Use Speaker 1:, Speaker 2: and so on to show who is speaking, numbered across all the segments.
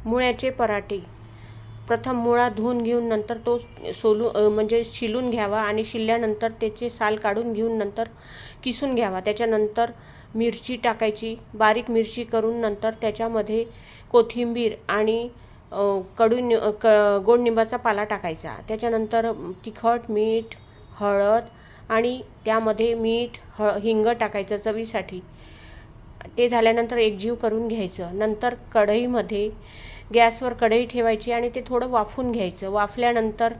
Speaker 1: मुळ्याचे पराठे. प्रथम मुळा धुवून घेऊन नंतर तो म्हणजे शिलून घ्यावा आणि शिलल्यानंतर त्याचे साल काढून घेऊन नंतर किसून घ्यावा. त्याच्यानंतर मिरची टाकायची, बारीक मिरची करून नंतर त्याच्यामध्ये कोथिंबीर आणि गोड निंबाचा पाला टाकायचा. त्याच्यानंतर तिखट, मीठ, हळद आणि त्यामध्ये मीठ हिंग टाकायचं चवीसाठी. ते झाल्यानंतर एकजीव करून घ्यायचं. नंतर कढईमध्ये गॅसवर कढई ठेवायची आणि ते थोडं वाफून घ्यायचं. वाफल्यानंतर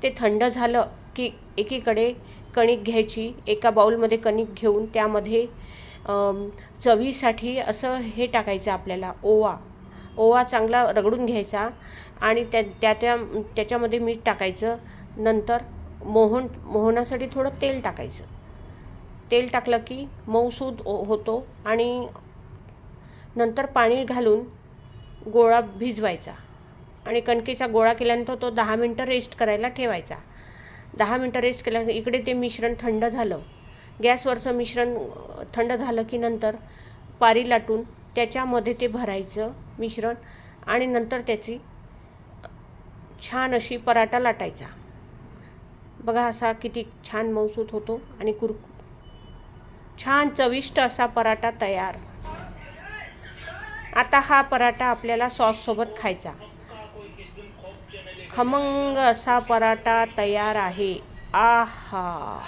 Speaker 1: ते थंड झालं की एकीकडे कणिक घ्यायची. एका बाउलमध्ये कणिक घेऊन त्यामध्ये चवीसाठी असं हे टाकायचं आपल्याला, ओवा चांगला रगडून घ्यायचा आणि त्याच्यामध्ये मीठ टाकायचं. नंतर मोहनासाठी थोडं तेल टाकायचं. तेल टाकलं की मऊसूद होतो आणि नंतर पाणी घालून गोळा भिजवायचा आणि कणकेचा गोळा केल्यानंतर तो 10 मिनटं रेस्ट करायला ठेवायचा. 10 मिनटं रेस्ट केल्यानंतर इकडे ते मिश्रण थंड झालं. गॅसवरचं मिश्रण थंड झालं की नंतर पारी लाटून त्याच्यामध्ये ते भरायचं मिश्रण आणि नंतर त्याची छान अशी पराठा लाटायचा. बघा असा किती छान मऊसूत होतो आणि छान चविष्ट असा पराठा तयार. आता हा पराठा आपल्याला सॉससोबत खायचा. खमंग असा पराठा तयार आहे. आहा.